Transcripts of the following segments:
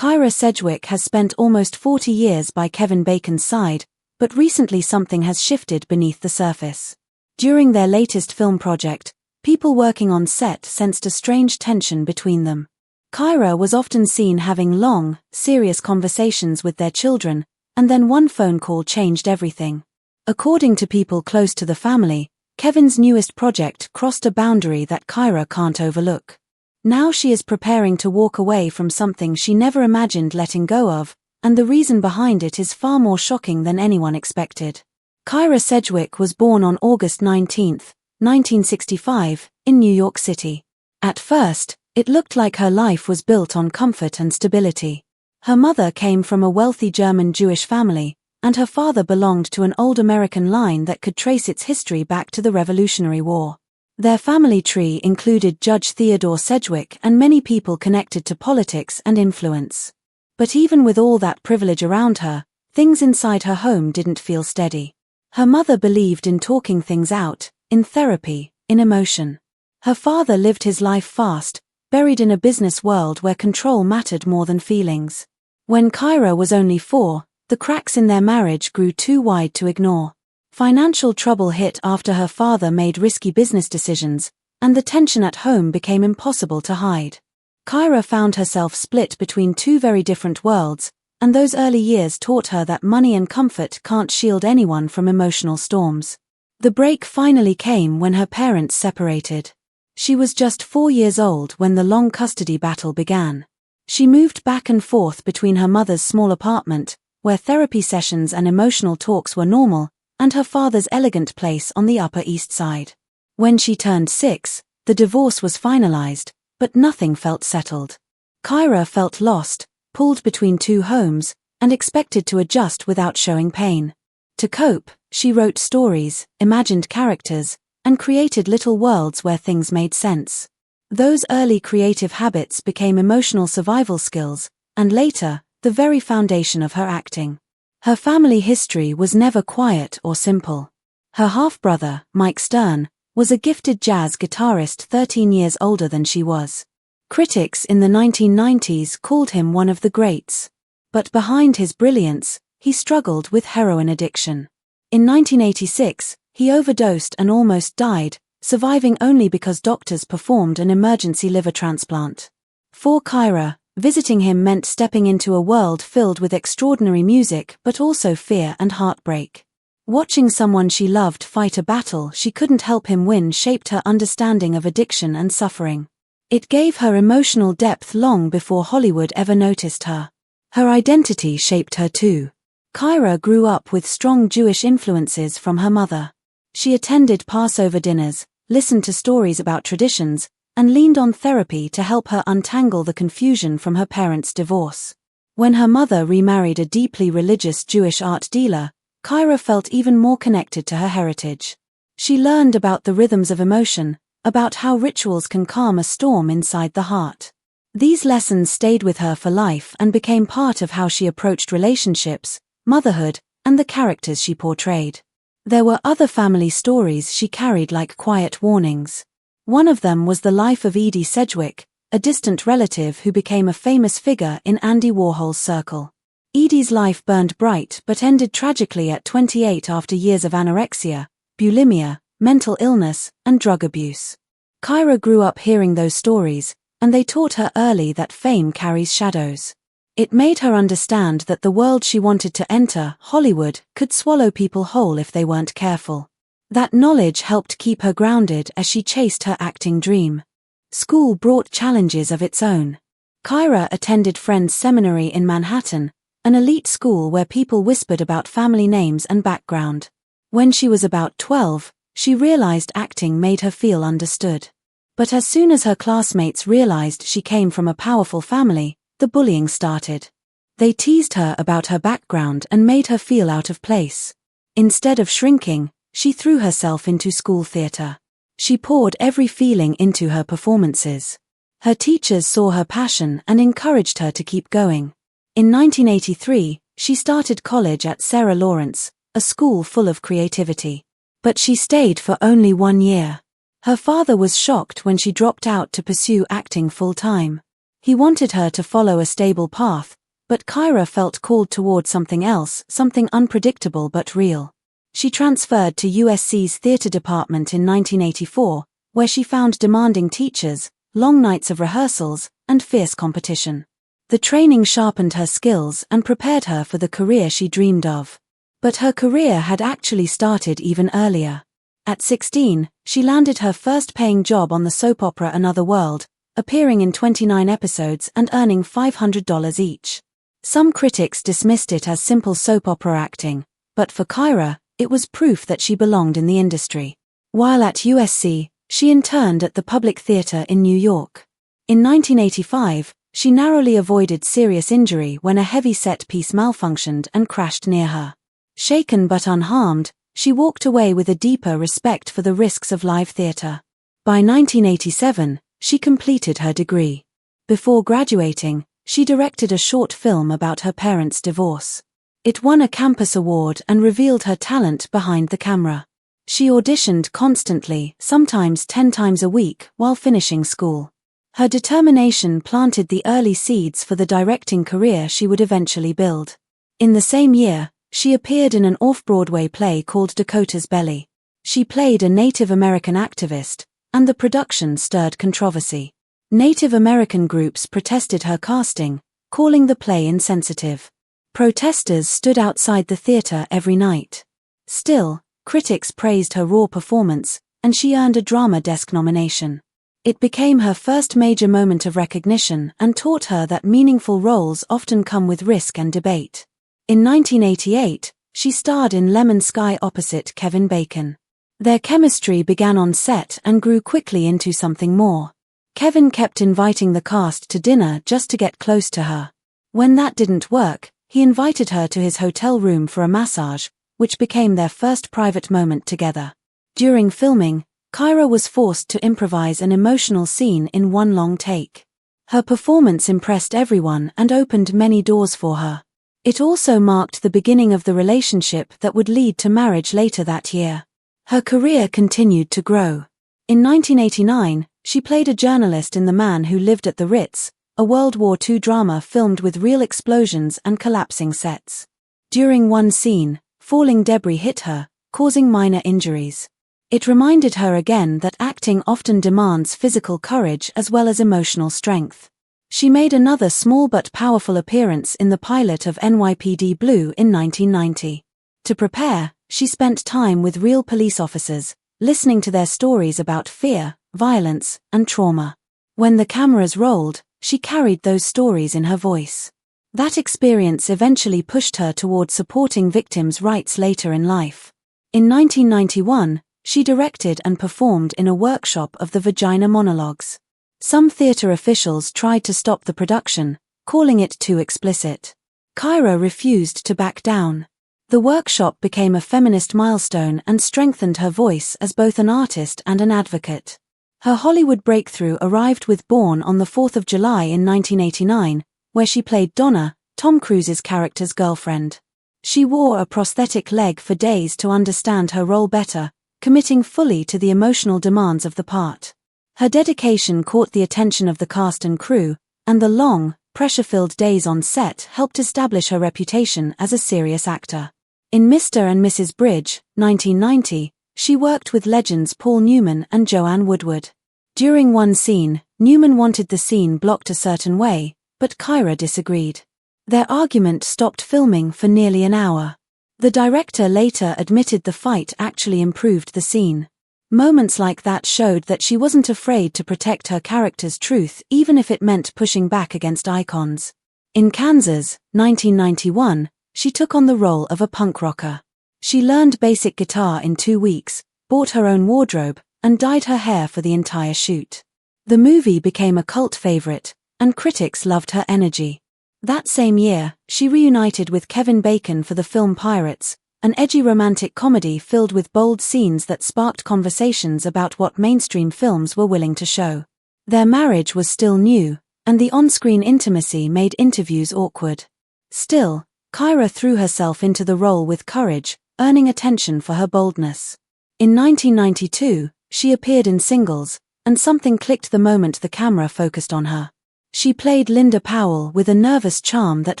Kyra Sedgwick has spent almost 40 years by Kevin Bacon's side, but recently something has shifted beneath the surface. During their latest film project, people working on set sensed a strange tension between them. Kyra was often seen having long, serious conversations with their children, and then one phone call changed everything. According to people close to the family, Kevin's newest project crossed a boundary that Kyra can't overlook. Now she is preparing to walk away from something she never imagined letting go of, and the reason behind it is far more shocking than anyone expected. Kyra Sedgwick was born on August 19, 1965, in New York City. At first, it looked like her life was built on comfort and stability. Her mother came from a wealthy German Jewish family, and her father belonged to an old American line that could trace its history back to the Revolutionary War. Their family tree included Judge Theodore Sedgwick and many people connected to politics and influence. But even with all that privilege around her, things inside her home didn't feel steady. Her mother believed in talking things out, in therapy, in emotion. Her father lived his life fast, buried in a business world where control mattered more than feelings. When Kyra was only 4, the cracks in their marriage grew too wide to ignore. Financial trouble hit after her father made risky business decisions, and the tension at home became impossible to hide. Kyra found herself split between two very different worlds, and those early years taught her that money and comfort can't shield anyone from emotional storms. The break finally came when her parents separated. She was just 4 years old when the long custody battle began. She moved back and forth between her mother's small apartment, where therapy sessions and emotional talks were normal, and her father's elegant place on the Upper East Side. When she turned 6, the divorce was finalized, but nothing felt settled. Kyra felt lost, pulled between two homes, and expected to adjust without showing pain. To cope, she wrote stories, imagined characters, and created little worlds where things made sense. Those early creative habits became emotional survival skills, and later, the very foundation of her acting. Her family history was never quiet or simple. Her half-brother, Mike Stern, was a gifted jazz guitarist 13 years older than she was. Critics in the 1990s called him one of the greats. But behind his brilliance, he struggled with heroin addiction. In 1986, he overdosed and almost died, surviving only because doctors performed an emergency liver transplant. For Kyra, visiting him meant stepping into a world filled with extraordinary music but also fear and heartbreak. Watching someone she loved fight a battle she couldn't help him win shaped her understanding of addiction and suffering. It gave her emotional depth long before Hollywood ever noticed her. Her identity shaped her too. Kyra grew up with strong Jewish influences from her mother. She attended Passover dinners, listened to stories about traditions, and leaned on therapy to help her untangle the confusion from her parents' divorce. When her mother remarried a deeply religious Jewish art dealer, Kyra felt even more connected to her heritage. She learned about the rhythms of emotion, about how rituals can calm a storm inside the heart. These lessons stayed with her for life and became part of how she approached relationships, motherhood, and the characters she portrayed. There were other family stories she carried like quiet warnings. One of them was the life of Edie Sedgwick, a distant relative who became a famous figure in Andy Warhol's circle. Edie's life burned bright but ended tragically at 28 after years of anorexia, bulimia, mental illness, and drug abuse. Kyra grew up hearing those stories, and they taught her early that fame carries shadows. It made her understand that the world she wanted to enter, Hollywood, could swallow people whole if they weren't careful. That knowledge helped keep her grounded as she chased her acting dream. School brought challenges of its own. Kyra attended Friends Seminary in Manhattan, an elite school where people whispered about family names and background. When she was about 12, she realized acting made her feel understood. But as soon as her classmates realized she came from a powerful family, the bullying started. They teased her about her background and made her feel out of place. Instead of shrinking, she threw herself into school theater. She poured every feeling into her performances. Her teachers saw her passion and encouraged her to keep going. In 1983, she started college at Sarah Lawrence, a school full of creativity. But she stayed for only 1 year. Her father was shocked when she dropped out to pursue acting full-time. He wanted her to follow a stable path, but Kyra felt called toward something else, something unpredictable but real. She transferred to USC's theater department in 1984, where she found demanding teachers, long nights of rehearsals, and fierce competition. The training sharpened her skills and prepared her for the career she dreamed of. But her career had actually started even earlier. At 16, she landed her first paying job on the soap opera Another World, appearing in 29 episodes and earning $500 each. Some critics dismissed it as simple soap opera acting, but for Kyra, it was proof that she belonged in the industry. While at USC, she interned at the Public Theater in New York. In 1985, she narrowly avoided serious injury when a heavy set piece malfunctioned and crashed near her. Shaken but unharmed, she walked away with a deeper respect for the risks of live theater. By 1987, she completed her degree. Before graduating, she directed a short film about her parents' divorce. It won a campus award and revealed her talent behind the camera. She auditioned constantly, sometimes 10 times a week, while finishing school. Her determination planted the early seeds for the directing career she would eventually build. In the same year, she appeared in an off-Broadway play called Dakota's Belly. She played a Native American activist, and the production stirred controversy. Native American groups protested her casting, calling the play insensitive. Protesters stood outside the theater every night. Still, critics praised her raw performance, and she earned a Drama Desk nomination. It became her first major moment of recognition and taught her that meaningful roles often come with risk and debate. In 1988, she starred in Lemon Sky opposite Kevin Bacon. Their chemistry began on set and grew quickly into something more. Kevin kept inviting the cast to dinner just to get close to her. When that didn't work, he invited her to his hotel room for a massage, which became their first private moment together. During filming, Kyra was forced to improvise an emotional scene in one long take. Her performance impressed everyone and opened many doors for her. It also marked the beginning of the relationship that would lead to marriage later that year. Her career continued to grow. In 1989, she played a journalist in The Man Who Lived at the Ritz, a World War II drama filmed with real explosions and collapsing sets. During one scene, falling debris hit her, causing minor injuries. It reminded her again that acting often demands physical courage as well as emotional strength. She made another small but powerful appearance in the pilot of NYPD Blue in 1990. To prepare, she spent time with real police officers, listening to their stories about fear, violence, and trauma. When the cameras rolled, she carried those stories in her voice. That experience eventually pushed her toward supporting victims' rights later in life. In 1991, she directed and performed in a workshop of the Vagina Monologues. Some theater officials tried to stop the production, calling it too explicit. Kyra refused to back down. The workshop became a feminist milestone and strengthened her voice as both an artist and an advocate. Her Hollywood breakthrough arrived with Born on the 4th of July in 1989, where she played Donna, Tom Cruise's character's girlfriend. She wore a prosthetic leg for days to understand her role better, committing fully to the emotional demands of the part. Her dedication caught the attention of the cast and crew, and the long, pressure-filled days on set helped establish her reputation as a serious actor. In Mr. and Mrs. Bridge, 1990, she worked with legends Paul Newman and Joanne Woodward. During one scene, Newman wanted the scene blocked a certain way, but Kyra disagreed. Their argument stopped filming for nearly an hour. The director later admitted the fight actually improved the scene. Moments like that showed that she wasn't afraid to protect her character's truth even if it meant pushing back against icons. In Kansas, 1991, she took on the role of a punk rocker. She learned basic guitar in 2 weeks, bought her own wardrobe, and dyed her hair for the entire shoot. The movie became a cult favorite, and critics loved her energy. That same year, she reunited with Kevin Bacon for the film Pirates, an edgy romantic comedy filled with bold scenes that sparked conversations about what mainstream films were willing to show. Their marriage was still new, and the on-screen intimacy made interviews awkward. Still, Kyra threw herself into the role with courage, earning attention for her boldness. In 1992, she appeared in Singles, and something clicked the moment the camera focused on her. She played Linda Powell with a nervous charm that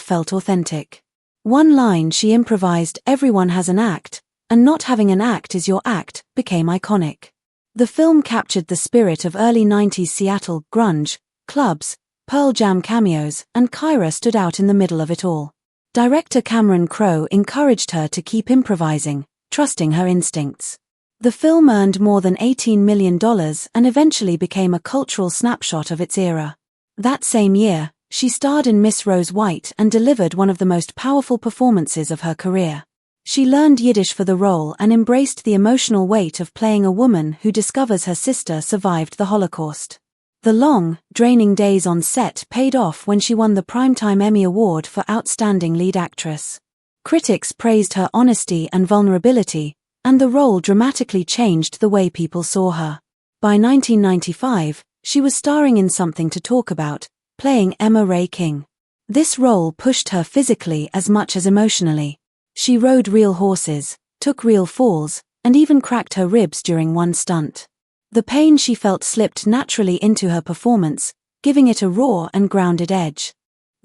felt authentic. One line she improvised, "Everyone has an act, and not having an act is your act," became iconic. The film captured the spirit of early 90s Seattle grunge, clubs, Pearl Jam cameos, and Kyra stood out in the middle of it all. Director Cameron Crowe encouraged her to keep improvising, trusting her instincts. The film earned more than $18 million and eventually became a cultural snapshot of its era. That same year, she starred in Miss Rose White and delivered one of the most powerful performances of her career. She learned Yiddish for the role and embraced the emotional weight of playing a woman who discovers her sister survived the Holocaust. The long, draining days on set paid off when she won the Primetime Emmy Award for Outstanding Lead Actress. Critics praised her honesty and vulnerability, and the role dramatically changed the way people saw her. By 1995, she was starring in Something to Talk About, playing Emma Ray King. This role pushed her physically as much as emotionally. She rode real horses, took real falls, and even cracked her ribs during one stunt. The pain she felt slipped naturally into her performance, giving it a raw and grounded edge.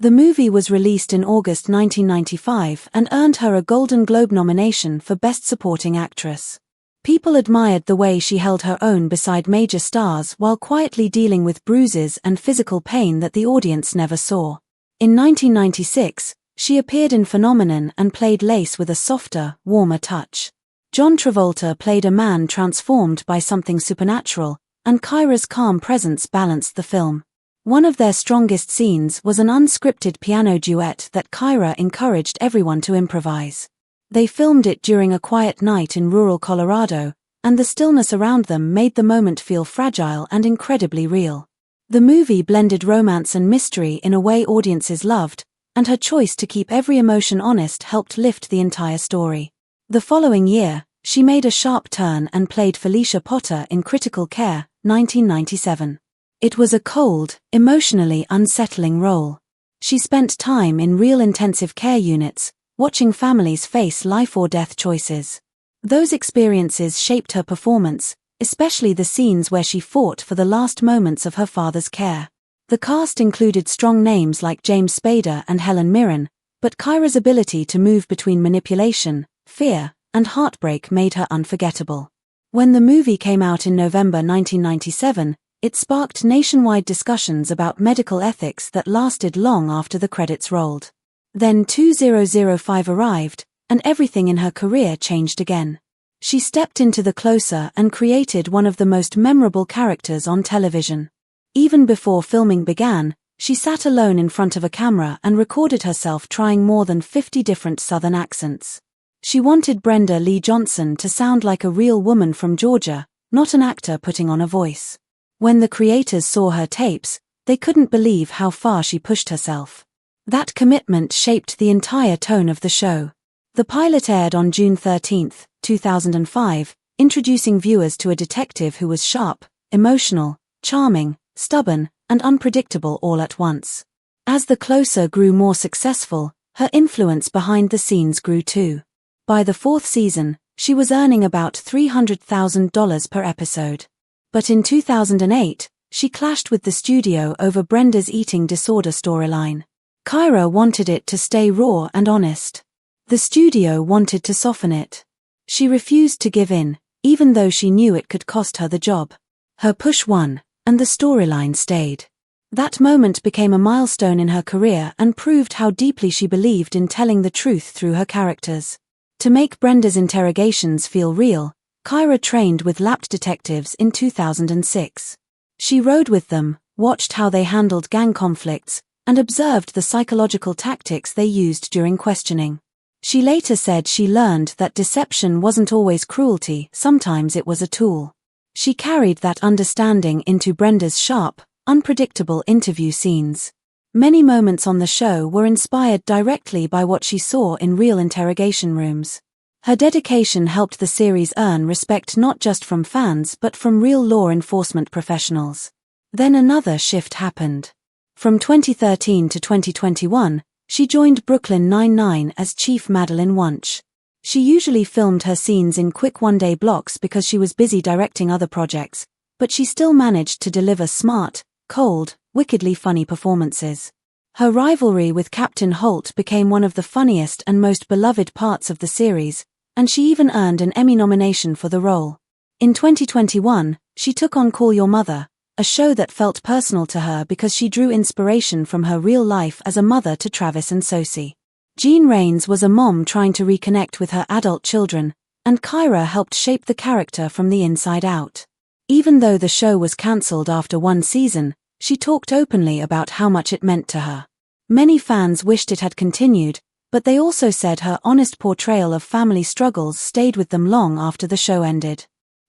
The movie was released in August 1995 and earned her a Golden Globe nomination for Best Supporting Actress. People admired the way she held her own beside major stars while quietly dealing with bruises and physical pain that the audience never saw. In 1996, she appeared in Phenomenon and played Lace with a softer, warmer touch. John Travolta played a man transformed by something supernatural, and Kyra's calm presence balanced the film. One of their strongest scenes was an unscripted piano duet that Kyra encouraged everyone to improvise. They filmed it during a quiet night in rural Colorado, and the stillness around them made the moment feel fragile and incredibly real. The movie blended romance and mystery in a way audiences loved, and her choice to keep every emotion honest helped lift the entire story. The following year, she made a sharp turn and played Felicia Potter in Critical Care, 1997. It was a cold, emotionally unsettling role. She spent time in real intensive care units, watching families face life or death choices. Those experiences shaped her performance, especially the scenes where she fought for the last moments of her father's care. The cast included strong names like James Spader and Helen Mirren, but Kyra's ability to move between manipulation, fear, and heartbreak made her unforgettable. When the movie came out in November 1997, it sparked nationwide discussions about medical ethics that lasted long after the credits rolled. Then 2005 arrived, and everything in her career changed again. She stepped into The Closer and created one of the most memorable characters on television. Even before filming began, she sat alone in front of a camera and recorded herself trying more than 50 different Southern accents. She wanted Brenda Lee Johnson to sound like a real woman from Georgia, not an actor putting on a voice. When the creators saw her tapes, they couldn't believe how far she pushed herself. That commitment shaped the entire tone of the show. The pilot aired on June 13, 2005, introducing viewers to a detective who was sharp, emotional, charming, stubborn, and unpredictable all at once. As The Closer grew more successful, her influence behind the scenes grew too. By the fourth season, she was earning about $300,000 per episode. But in 2008, she clashed with the studio over Brenda's eating disorder storyline. Kyra wanted it to stay raw and honest. The studio wanted to soften it. She refused to give in, even though she knew it could cost her the job. Her push won, and the storyline stayed. That moment became a milestone in her career and proved how deeply she believed in telling the truth through her characters. To make Brenda's interrogations feel real, Kyra trained with lapped detectives in 2006. She rode with them, watched how they handled gang conflicts, and observed the psychological tactics they used during questioning. She later said she learned that deception wasn't always cruelty, sometimes it was a tool. She carried that understanding into Brenda's sharp, unpredictable interview scenes. Many moments on the show were inspired directly by what she saw in real interrogation rooms. Her dedication helped the series earn respect not just from fans but from real law enforcement professionals. Then another shift happened. From 2013 to 2021, she joined Brooklyn Nine-Nine as Chief Madeline Wunsch. She usually filmed her scenes in quick one-day blocks because she was busy directing other projects, but she still managed to deliver smart, cold, wickedly funny performances. Her rivalry with Captain Holt became one of the funniest and most beloved parts of the series, and she even earned an Emmy nomination for the role. In 2021, she took on Call Your Mother, a show that felt personal to her because she drew inspiration from her real life as a mother to Travis and Sosie. Jean Rains was a mom trying to reconnect with her adult children, and Kyra helped shape the character from the inside out. Even though the show was cancelled after one season, she talked openly about how much it meant to her. Many fans wished it had continued, but they also said her honest portrayal of family struggles stayed with them long after the show ended.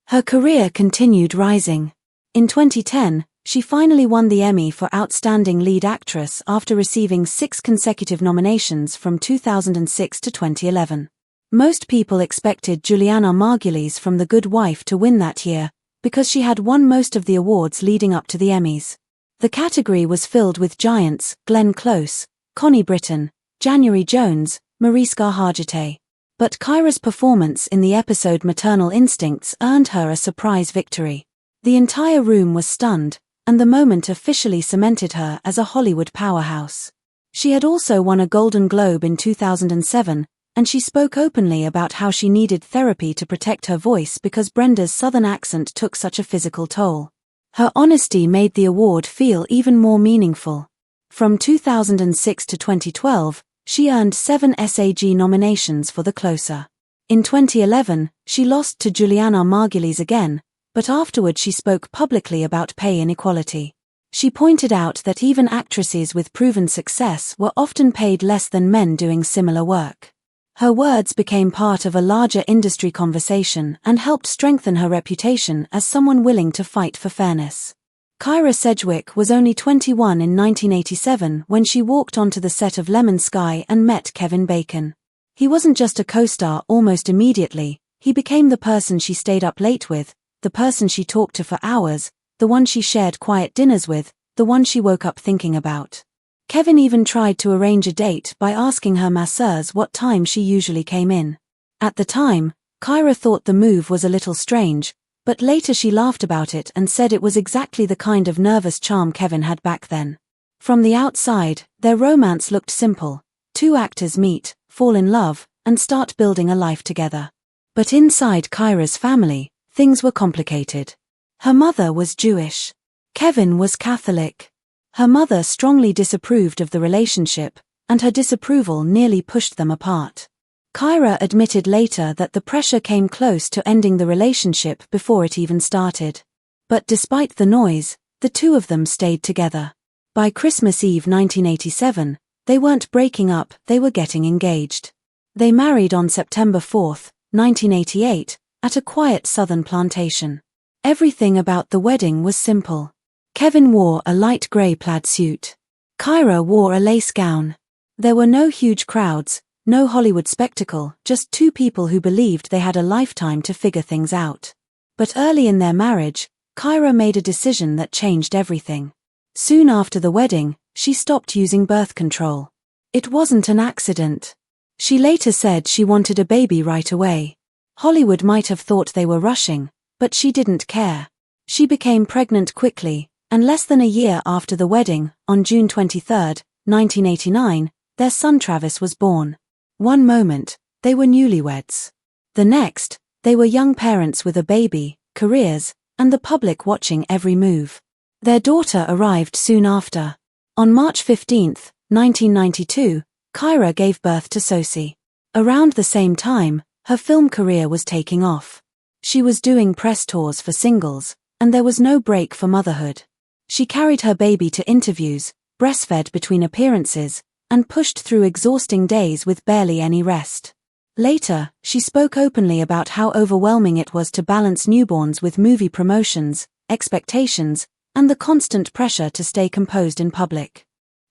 Her career continued rising. In 2010, she finally won the Emmy for Outstanding Lead Actress after receiving 6 consecutive nominations from 2006 to 2011. Most people expected Julianna Margulies from The Good Wife to win that year, because she had won most of the awards leading up to the Emmys. The category was filled with giants: Glenn Close, Connie Britton, January Jones, Mariska Hargitay. But Kyra's performance in the episode Maternal Instincts earned her a surprise victory. The entire room was stunned, and the moment officially cemented her as a Hollywood powerhouse. She had also won a Golden Globe in 2007, and she spoke openly about how she needed therapy to protect her voice because Brenda's southern accent took such a physical toll. Her honesty made the award feel even more meaningful. From 2006 to 2012, she earned 7 SAG nominations for The Closer. In 2011, she lost to Julianna Margulies again, but afterward she spoke publicly about pay inequality. She pointed out that even actresses with proven success were often paid less than men doing similar work. Her words became part of a larger industry conversation and helped strengthen her reputation as someone willing to fight for fairness. Kyra Sedgwick was only 21 in 1987 when she walked onto the set of Lemon Sky and met Kevin Bacon. He wasn't just a co-star almost immediately, he became the person she stayed up late with, the person she talked to for hours, the one she shared quiet dinners with, the one she woke up thinking about. Kevin even tried to arrange a date by asking her masseuse what time she usually came in. At the time, Kyra thought the move was a little strange, but later she laughed about it and said it was exactly the kind of nervous charm Kevin had back then. From the outside, their romance looked simple. 2 actors meet, fall in love, and start building a life together. But inside Kyra's family, things were complicated. Her mother was Jewish. Kevin was Catholic. Her mother strongly disapproved of the relationship, and her disapproval nearly pushed them apart. Kyra admitted later that the pressure came close to ending the relationship before it even started. But despite the noise, the two of them stayed together. By Christmas Eve 1987, they weren't breaking up, they were getting engaged. They married on September 4, 1988, at a quiet southern plantation. Everything about the wedding was simple. Kevin wore a light grey plaid suit. Kyra wore a lace gown. There were no huge crowds, no Hollywood spectacle, just 2 people who believed they had a lifetime to figure things out. But early in their marriage, Kyra made a decision that changed everything. Soon after the wedding, she stopped using birth control. It wasn't an accident. She later said she wanted a baby right away. Hollywood might have thought they were rushing, but she didn't care. She became pregnant quickly, and less than a year after the wedding, on June 23, 1989, their son Travis was born. One moment, they were newlyweds. The next, they were young parents with a baby, careers, and the public watching every move. Their daughter arrived soon after. On March 15, 1992, Kyra gave birth to Sosie. Around the same time, her film career was taking off. She was doing press tours for singles, and there was no break for motherhood. She carried her baby to interviews, breastfed between appearances, and pushed through exhausting days with barely any rest. Later, she spoke openly about how overwhelming it was to balance newborns with movie promotions, expectations, and the constant pressure to stay composed in public.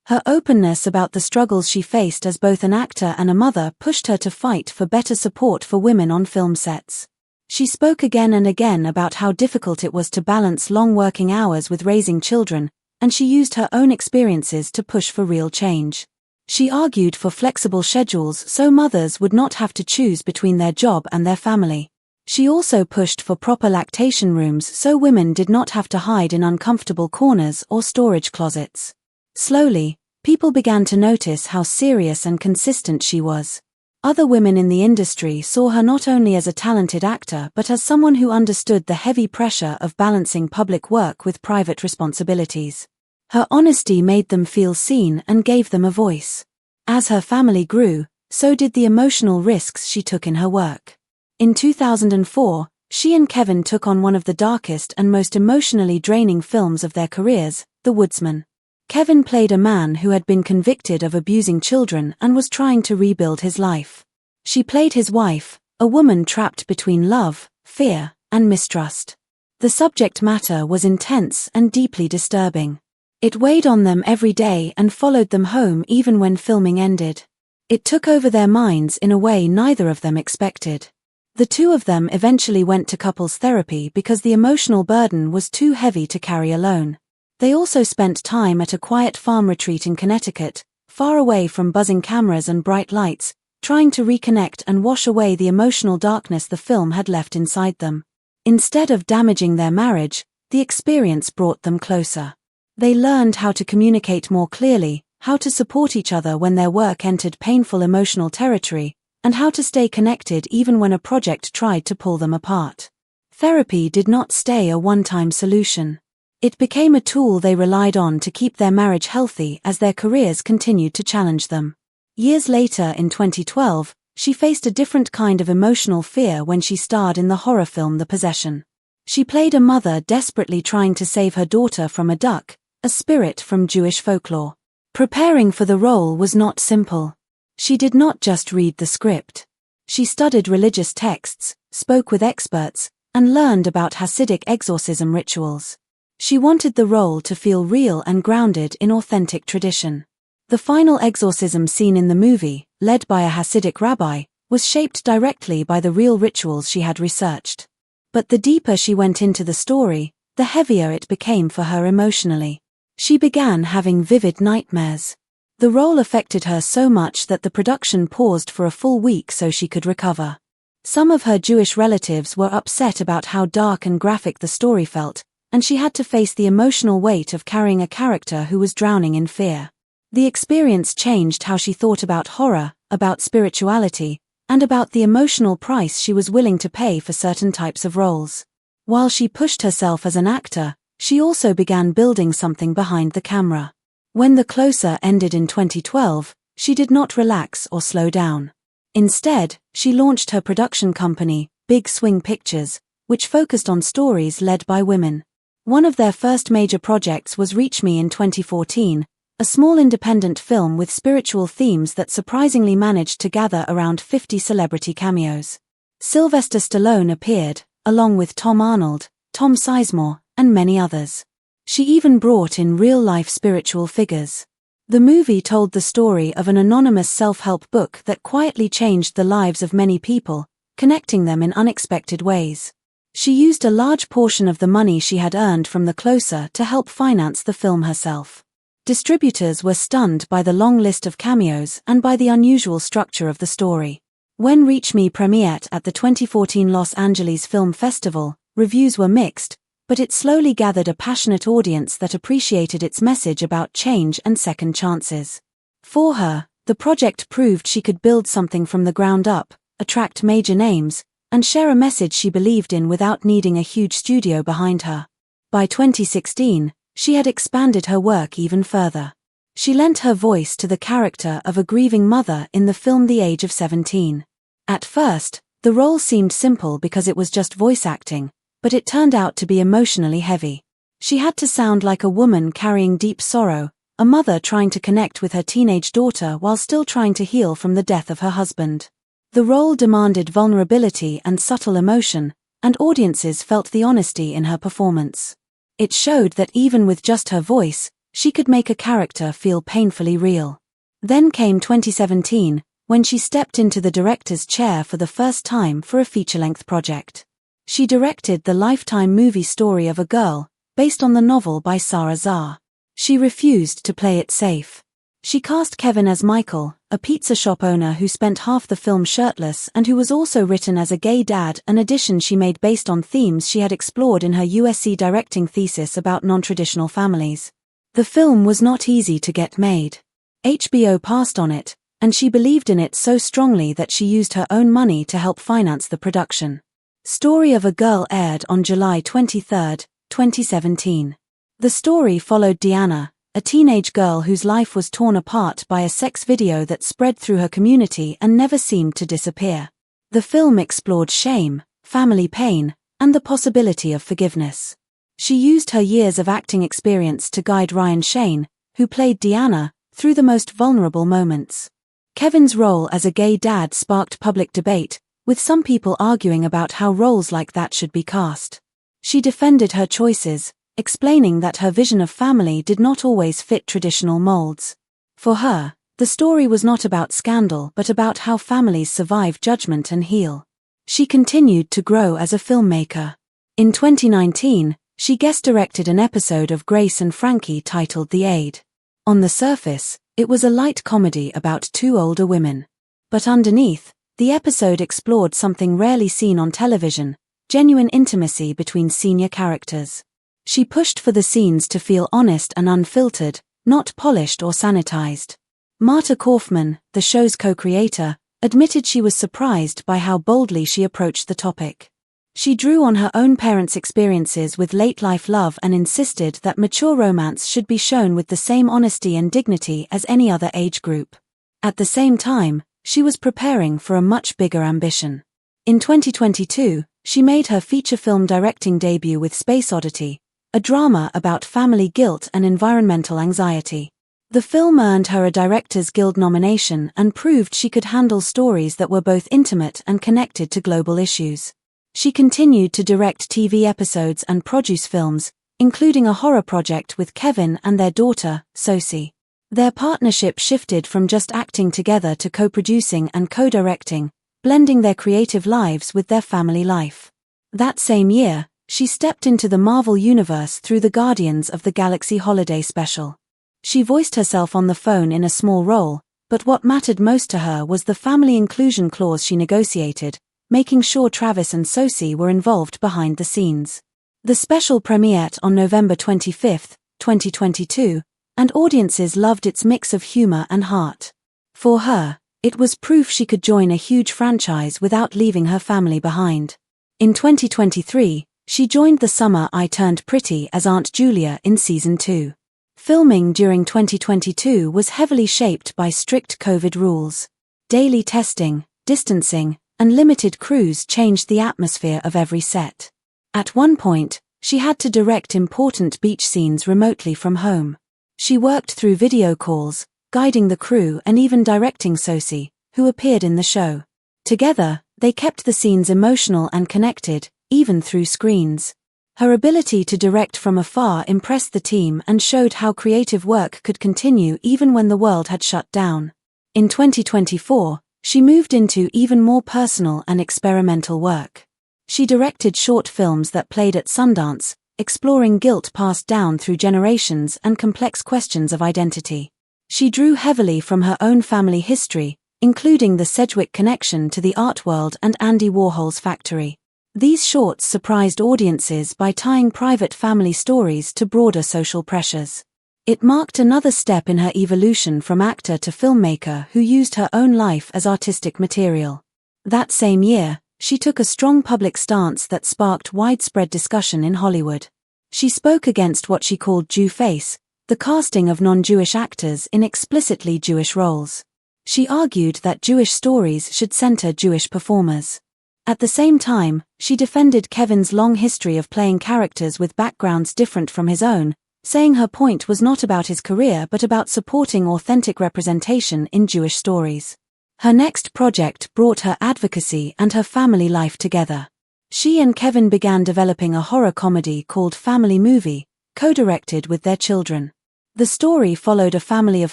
Her openness about the struggles she faced as both an actor and a mother pushed her to fight for better support for women on film sets. She spoke again and again about how difficult it was to balance long working hours with raising children, and she used her own experiences to push for real change. She argued for flexible schedules so mothers would not have to choose between their job and their family. She also pushed for proper lactation rooms so women did not have to hide in uncomfortable corners or storage closets. Slowly, people began to notice how serious and consistent she was. Other women in the industry saw her not only as a talented actor but as someone who understood the heavy pressure of balancing public work with private responsibilities. Her honesty made them feel seen and gave them a voice. As her family grew, so did the emotional risks she took in her work. In 2004, she and Kevin took on one of the darkest and most emotionally draining films of their careers, The Woodsman. Kevin played a man who had been convicted of abusing children and was trying to rebuild his life. She played his wife, a woman trapped between love, fear, and mistrust. The subject matter was intense and deeply disturbing. It weighed on them every day and followed them home even when filming ended. It took over their minds in a way neither of them expected. The two of them eventually went to couples therapy because the emotional burden was too heavy to carry alone. They also spent time at a quiet farm retreat in Connecticut, far away from buzzing cameras and bright lights, trying to reconnect and wash away the emotional darkness the film had left inside them. Instead of damaging their marriage, the experience brought them closer. They learned how to communicate more clearly, how to support each other when their work entered painful emotional territory, and how to stay connected even when a project tried to pull them apart. Therapy did not stay a one-time solution. It became a tool they relied on to keep their marriage healthy as their careers continued to challenge them. Years later in 2012, she faced a different kind of emotional fear when she starred in the horror film The Possession. She played a mother desperately trying to save her daughter from a duck, a spirit from Jewish folklore. Preparing for the role was not simple. She did not just read the script. She studied religious texts, spoke with experts, and learned about Hasidic exorcism rituals. She wanted the role to feel real and grounded in authentic tradition. The final exorcism scene in the movie, led by a Hasidic rabbi, was shaped directly by the real rituals she had researched. But the deeper she went into the story, the heavier it became for her emotionally. She began having vivid nightmares. The role affected her so much that the production paused for a full week so she could recover. Some of her Jewish relatives were upset about how dark and graphic the story felt, and she had to face the emotional weight of carrying a character who was drowning in fear. The experience changed how she thought about horror, about spirituality, and about the emotional price she was willing to pay for certain types of roles. While she pushed herself as an actor, she also began building something behind the camera. When The Closer ended in 2012, she did not relax or slow down. Instead, she launched her production company, Big Swing Pictures, which focused on stories led by women. One of their first major projects was Reach Me in 2014, a small independent film with spiritual themes that surprisingly managed to gather around 50 celebrity cameos. Sylvester Stallone appeared, along with Tom Arnold, Tom Sizemore, and many others. She even brought in real-life spiritual figures. The movie told the story of an anonymous self-help book that quietly changed the lives of many people, connecting them in unexpected ways. She used a large portion of the money she had earned from The Closer to help finance the film herself. Distributors were stunned by the long list of cameos and by the unusual structure of the story. When Reach Me premiered at the 2014 Los Angeles Film Festival, reviews were mixed, but it slowly gathered a passionate audience that appreciated its message about change and second chances. For her, the project proved she could build something from the ground up, attract major names, and share a message she believed in without needing a huge studio behind her. By 2016, she had expanded her work even further. She lent her voice to the character of a grieving mother in the film The Age of 17. At first, the role seemed simple because it was just voice acting, but it turned out to be emotionally heavy. She had to sound like a woman carrying deep sorrow, a mother trying to connect with her teenage daughter while still trying to heal from the death of her husband. The role demanded vulnerability and subtle emotion, and audiences felt the honesty in her performance. It showed that even with just her voice, she could make a character feel painfully real. Then came 2017, when she stepped into the director's chair for the first time for a feature-length project. She directed the Lifetime movie story of a girl, based on the novel by Sarah Zar. She refused to play it safe. She cast Kevin as Michael, a pizza shop owner who spent half the film shirtless and who was also written as a gay dad, an addition she made based on themes she had explored in her USC directing thesis about non-traditional families. The film was not easy to get made. HBO passed on it, and she believed in it so strongly that she used her own money to help finance the production. Story of a Girl aired on July 23, 2017. The story followed Deanna, a teenage girl whose life was torn apart by a sex video that spread through her community and never seemed to disappear. The film explored shame, family pain, and the possibility of forgiveness. She used her years of acting experience to guide Ryan Shane, who played Deanna, through the most vulnerable moments. Kevin's role as a gay dad sparked public debate, with some people arguing about how roles like that should be cast. She defended her choices, explaining that her vision of family did not always fit traditional molds. For her, the story was not about scandal but about how families survive judgment and heal. She continued to grow as a filmmaker. In 2019, she guest-directed an episode of Grace and Frankie titled The Aid. On the surface, it was a light comedy about two older women. But underneath, the episode explored something rarely seen on television: genuine intimacy between senior characters. She pushed for the scenes to feel honest and unfiltered, not polished or sanitized. Marta Kaufman, the show's co-creator, admitted she was surprised by how boldly she approached the topic. She drew on her own parents' experiences with late-life love and insisted that mature romance should be shown with the same honesty and dignity as any other age group. At the same time, she was preparing for a much bigger ambition. In 2022, she made her feature film directing debut with Space Oddity, a drama about family guilt and environmental anxiety. The film earned her a Directors Guild nomination and proved she could handle stories that were both intimate and connected to global issues. She continued to direct TV episodes and produce films, including a horror project with Kevin and their daughter, Sosie. Their partnership shifted from just acting together to co-producing and co-directing, blending their creative lives with their family life. That same year, she stepped into the Marvel Universe through the Guardians of the Galaxy Holiday Special. She voiced herself on the phone in a small role, but what mattered most to her was the family inclusion clause she negotiated, making sure Travis and Sosie were involved behind the scenes. The special premiered on November 25, 2022, and audiences loved its mix of humor and heart. For her, it was proof she could join a huge franchise without leaving her family behind. In 2023, she joined The Summer I Turned Pretty as Aunt Julia in Season 2. Filming during 2022 was heavily shaped by strict COVID rules. Daily testing, distancing, and limited crews changed the atmosphere of every set. At one point, she had to direct important beach scenes remotely from home. She worked through video calls, guiding the crew and even directing Sosie, who appeared in the show. Together, they kept the scenes emotional and connected, even through screens. Her ability to direct from afar impressed the team and showed how creative work could continue even when the world had shut down. In 2024, she moved into even more personal and experimental work. She directed short films that played at Sundance, exploring guilt passed down through generations and complex questions of identity. She drew heavily from her own family history, including the Sedgwick connection to the art world and Andy Warhol's factory. These shorts surprised audiences by tying private family stories to broader social pressures. It marked another step in her evolution from actor to filmmaker who used her own life as artistic material. That same year, she took a strong public stance that sparked widespread discussion in Hollywood. She spoke against what she called Jew face, the casting of non-Jewish actors in explicitly Jewish roles. She argued that Jewish stories should center Jewish performers. At the same time, she defended Kevin's long history of playing characters with backgrounds different from his own, saying her point was not about his career but about supporting authentic representation in Jewish stories. Her next project brought her advocacy and her family life together. She and Kevin began developing a horror comedy called Family Movie, co-directed with their children. The story followed a family of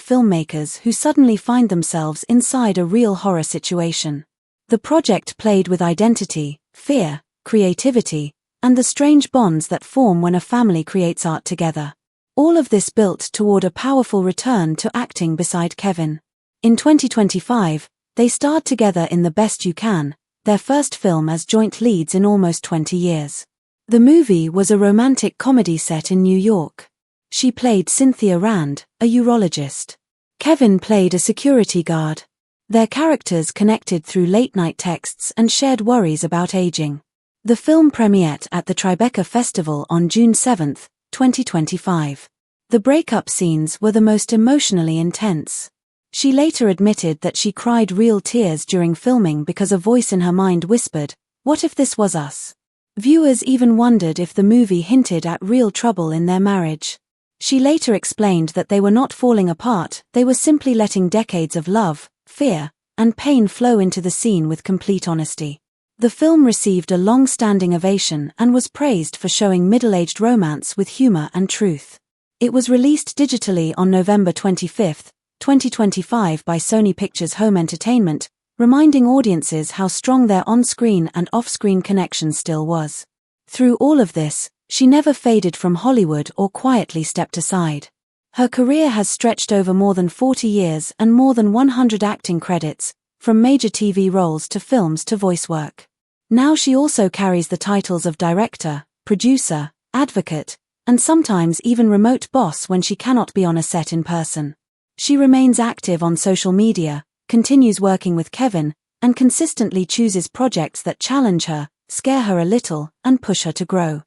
filmmakers who suddenly find themselves inside a real horror situation. The project played with identity, fear, creativity, and the strange bonds that form when a family creates art together. All of this built toward a powerful return to acting beside Kevin. In 2025, they starred together in The Best You Can, their first film as joint leads in almost 20 years. The movie was a romantic comedy set in New York. She played Cynthia Rand, a urologist. Kevin played a security guard. Their characters connected through late-night texts and shared worries about aging. The film premiered at the Tribeca Festival on June 7, 2025. The breakup scenes were the most emotionally intense. She later admitted that she cried real tears during filming because a voice in her mind whispered, "What if this was us?" Viewers even wondered if the movie hinted at real trouble in their marriage. She later explained that they were not falling apart, they were simply letting decades of love, fear, and pain flow into the scene with complete honesty. The film received a long-standing ovation and was praised for showing middle-aged romance with humor and truth. It was released digitally on November 25, 2025 by Sony Pictures Home Entertainment, reminding audiences how strong their on-screen and off-screen connection still was. Through all of this, she never faded from Hollywood or quietly stepped aside. Her career has stretched over more than 40 years and more than 100 acting credits, from major TV roles to films to voice work. Now she also carries the titles of director, producer, advocate, and sometimes even remote boss when she cannot be on a set in person. She remains active on social media, continues working with Kevin, and consistently chooses projects that challenge her, scare her a little, and push her to grow.